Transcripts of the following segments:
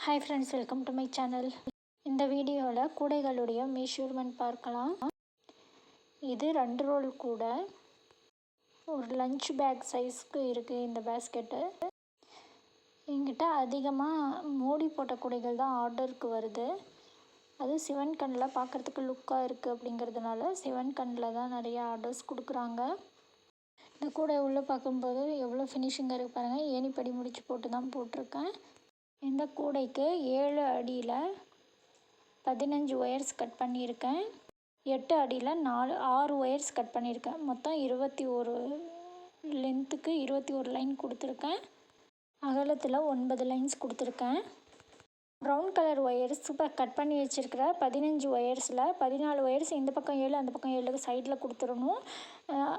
Hi friends, welcome to my channel. இந்த வீடியோவில் கூடைகளுடைய measurement பார்க்கலாம். இது 2 ரோல் கூடை, ஒரு லஞ்ச் பேக் சைஸ்க்கு இருக்குது இந்த பேஸ்கெட்டு. என்கிட்ட அதிகமாக மூடி போட்ட கூடைகள் தான் ஆர்டருக்கு வருது. அது சிவன் கண்ணில் பார்க்குறதுக்கு லுக்காக இருக்குது அப்படிங்கிறதுனால சிவன் கண்ணில் தான் நிறைய ஆர்டர்ஸ் கொடுக்குறாங்க. இந்த கூடை உள்ளே பார்க்கும்போது எவ்வளோ ஃபினிஷிங்காக இருக்குது பாருங்கள். ஏணிப்படி முடிச்சு போட்டு தான் போட்டிருக்கேன். இந்த கூடைக்கு 7 அடியில் 15 ஒயர்ஸ் கட் பண்ணியிருக்கேன். 8 அடியில் 6 ஒயர்ஸ் கட் பண்ணியிருக்கேன். மொத்தம் 21 லென்த்துக்கு 21 லைன் கொடுத்துருக்கேன். அகலத்தில் 9 லைன்ஸ் கொடுத்துருக்கேன். ப்ரௌன் கலர் ஒயர்ஸ் கட் பண்ணி வச்சுருக்கிற 15 ஒயர்ஸில் 14 ஒயர்ஸ் இந்த பக்கம் 7 அந்த பக்கம் 7 சைடில் கொடுத்துடணும்.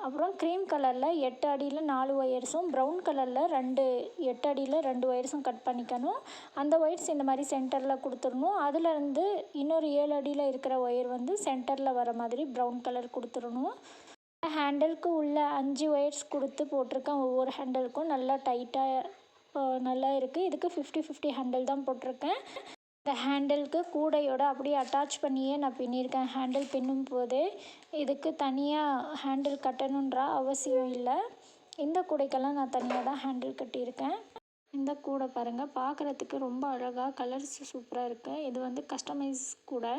அப்புறம் க்ரீம் கலரில் 8 அடியில் 4 ஒயர்ஸும் ப்ரௌன் கலரில் 8 அடியில் 2 ஒயர்ஸும் கட் பண்ணிக்கணும். அந்த ஒயர்ஸ் இந்த மாதிரி சென்டரில் கொடுத்துடணும். அதிலேருந்து இன்னொரு 7 அடியில் இருக்கிற ஒயர் வந்து சென்டரில் வர மாதிரி ப்ரௌன் கலர் கொடுத்துடணும். ஹேண்டலுக்கு உள்ள 5 ஒயர்ஸ் கொடுத்து போட்டிருக்கேன். ஒவ்வொரு ஹேண்டலுக்கும் நல்லா டைட்டாக நல்லா இருக்குது. இதுக்கு 50-50 ஹேண்டில் தான் போட்டிருக்கேன். இந்த ஹேண்டிலுக்கு கூடையோடு அப்படியே அட்டாச் பண்ணியே நான் பின்னியிருக்கேன். ஹேண்டில் பின்னும் போதே இதுக்கு தனியாக ஹேண்டில் கட்டணுன்ற அவசியம் இல்லை. இந்த கூடைக்கெல்லாம் நான் தனியாக தான் ஹேண்டில் கட்டியிருக்கேன். இந்த கூடை பாருங்கள், பார்க்குறதுக்கு ரொம்ப அழகாக கலர்ஸ் சூப்பராக இருக்குது. இது வந்து கஸ்டமைஸ் கூடை.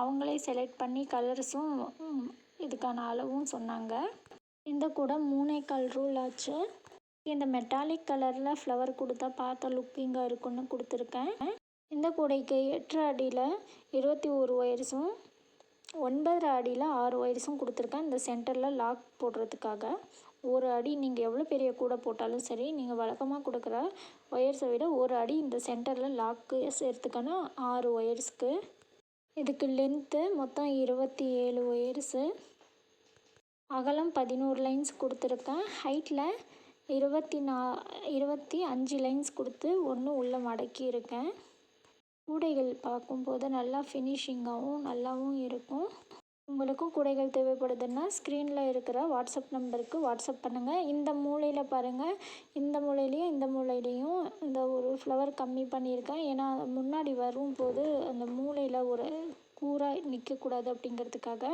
அவங்களே செலக்ட் பண்ணி கலர்ஸும் இதுக்கான அளவும் சொன்னாங்க. இந்த கூடை 3.25 ரூல் ஆச்சு. இந்த மெட்டாலிக் கலரில் ஃப்ளவர் கொடுத்தா பார்த்த லுக்கிங்காக இருக்குன்னு கொடுத்துருக்கேன். இந்த கூடைக்கு 8 அடியில் 21 ஒயர்ஸும் 9 அடியில் 6 ஒயர்ஸும் கொடுத்துருக்கேன். இந்த சென்டரில் லாக் போடுறதுக்காக. ஒரு அடி நீங்கள் எவ்வளோ பெரிய கூடை போட்டாலும் சரி, நீங்கள் வழக்கமாக கொடுக்குற ஒயர்ஸை விட ஒரு அடி இந்த சென்டரில் லாக்கு சேர்த்துக்கணும் 6 ஒயர்ஸ்க்கு. இதுக்கு லென்த்து மொத்தம் 27 ஒயர்ஸு, அகலம் 11 லைன்ஸ் கொடுத்துருக்கேன். ஹைட்டில் 25 லைன்ஸ் கொடுத்து ஒன்று உள்ளே மடக்கி இருக்கேன். கூடைகள் பார்க்கும்போது நல்லா ஃபினிஷிங்காகவும் நல்லாவும் இருக்கும். உங்களுக்கும் கூடைகள் தேவைப்படுதுன்னா ஸ்க்ரீனில் இருக்கிற வாட்ஸ்அப் நம்பருக்கு வாட்ஸ்அப் பண்ணுங்கள். இந்த மூலையில் பாருங்கள், இந்த மூலையிலையும் இந்த ஒரு ஃப்ளவர் கம்மி பண்ணியிருக்கேன். ஏன்னா முன்னாடி வரும்போது அந்த மூலையில் ஒரு கூராக நிற்கக்கூடாது அப்படிங்கிறதுக்காக.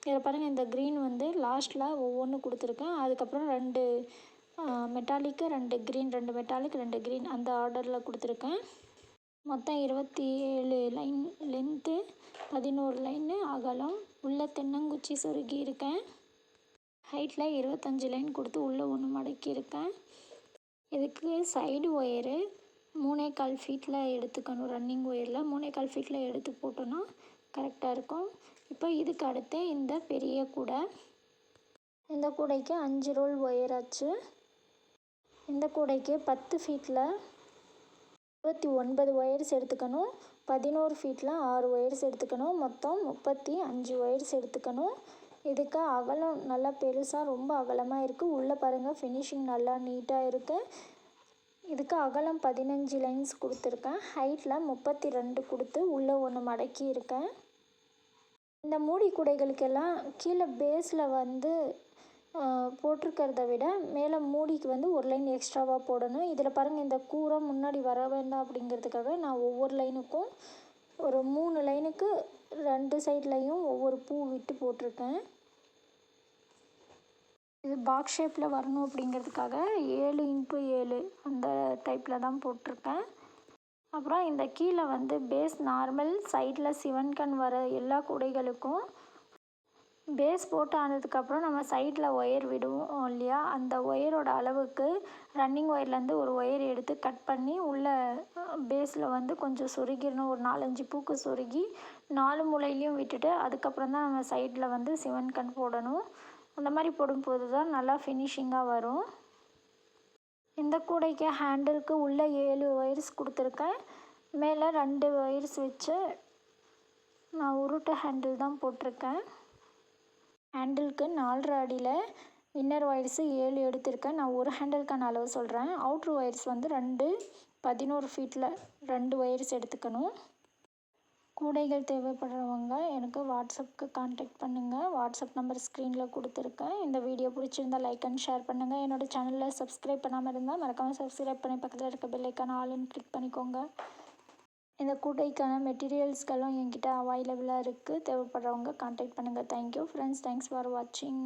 இதில் பாருங்கள், இந்த க்ரீன் வந்து லாஸ்ட்டில் ஒவ்வொன்று கொடுத்துருக்கேன். அதுக்கப்புறம் 2 மெட்டாலிக்கு 2 க்ரீன், 2 மெட்டாலிக் 2 க்ரீன் அந்த ஆர்டரில் கொடுத்துருக்கேன். மொத்தம் 27 லைன் லென்த்து, 11 லைனு அகலம். உள்ளே தென்னங்குச்சி சொருகி இருக்கேன். ஹைட்டில் 25 லைன் கொடுத்து உள்ளே ஒன்று மடக்கியிருக்கேன். இதுக்கு சைடு ஒயரு 3.25 ஃபீட்டில் எடுத்துக்கணும். ரன்னிங் ஒயரில் 3.25 ஃபீட்டில் எடுத்து போட்டோன்னா கரெக்டாக இருக்கும். இப்போ இதுக்கு அடுத்து இந்த பெரிய கூடை. இந்த கூடைக்கு 5 ரோல் ஒயர் ஆச்சு. இந்த கூடைக்கு 10 ஃபீட்டில் 29 ஒயர்ஸ் எடுத்துக்கணும். 11 ஃபீட்டில் 6 ஒயர்ஸ் எடுத்துக்கணும். மொத்தம் 35 ஒயர்ஸ் எடுத்துக்கணும். இதுக்கு அகலம் நல்லா பெருசாக ரொம்ப அகலமாக இருக்குது. உள்ளே பாருங்கள், ஃபினிஷிங் நல்லா நீட்டாக இருக்குது. இதுக்கு அகலம் 15 லைன்ஸ் கொடுத்துருக்கேன். ஹைட்டில் 32 கொடுத்து உள்ளே ஒன்று மடக்கி இருக்கேன். இந்த மூடி கூடைகளுக்கெல்லாம் கீழே பேஸில் வந்து போட்டிருக்கிறத விட மேலே மூடிக்கு வந்து ஒரு லைன் எக்ஸ்ட்ராவாக போடணும். இதில் பாருங்கள், இந்த கூரை முன்னாடி வர வேண்டாம் அப்படிங்கிறதுக்காக நான் ஒவ்வொரு லைனுக்கும் ஒரு 3 லைனுக்கு 2 சைட்லையும் ஒவ்வொரு பூ விட்டு போட்டிருக்கேன். இது பாக்ஸ் ஷேப்பில் வரணும் அப்படிங்கிறதுக்காக 7x7 அந்த டைப்பில் தான் போட்டிருக்கேன். அப்புறம் இந்த கீழே வந்து பேஸ் நார்மல் சைடில் சிவன் கண் வர எல்லா கூடைகளுக்கும் பேஸ் போட்டு ஆனதுக்கப்புறம் நம்ம சைடில் ஒயர் விடுவோம் இல்லையா, அந்த ஒயரோட அளவுக்கு ரன்னிங் ஒயர்லேருந்து ஒரு ஒயர் எடுத்து கட் பண்ணி உள்ள பேஸில் வந்து கொஞ்சம் சொருகிடணும். ஒரு 4-5 பூக்கு சொருகி 4 மூலையிலையும் விட்டுட்டு அதுக்கப்புறம் தான் நம்ம சைடில் வந்து சிவன் கண் போடணும். அந்த மாதிரி போடும்போது தான் நல்லா ஃபினிஷிங்காக வரும். இந்த கூடைக்கு ஹேண்டிலுக்கு உள்ளே 7 ஒயர்ஸ் கொடுத்துருக்கேன். மேலே 2 ஒயர்ஸ் வச்சு நான் உருட்டு ஹேண்டில் தான் போட்டிருக்கேன். ஹேண்டிலுக்கு 4.5 அடியில் இன்னர் ஒயர்ஸு 7 எடுத்திருக்கேன். நான் ஒரு ஹேண்டிலுக்கான அளவு சொல்கிறேன். அவுட்ரு ஒயர்ஸ் வந்து 11 ஃபீட்டில் 2 ஒயர்ஸ் எடுத்துக்கணும். கூடைகள் தேவைப்படுறவங்க எனக்கு வாட்ஸ்அப்புக்கு கான்டாக்ட் பண்ணுங்கள். வாட்ஸ்அப் நம்பர் ஸ்க்ரீனில் கொடுத்துருக்கேன். இந்த வீடியோ பிடிச்சிருந்தால் லைக் அண்ட் ஷேர் பண்ணுங்கள். என்னோடய சேனலில் சப்ஸ்கிரைப் பண்ணாமல் இருந்தால் மறக்காமல் சப்ஸ்கிரைப் பண்ணி பக்கத்தில் இருக்க பெல் ஐக்கான ஆல்னு கிளிக் பண்ணிக்கோங்க. இந்த கூடைக்கான மெட்டீரியல்ஸ்களும் என்கிட்ட அவைலபிளாக இருக்குது. தேவைப்படுறவங்க கான்டாக்ட் பண்ணுங்கள். Thank you friends. தேங்க்ஸ் ஃபார் வாட்சிங்.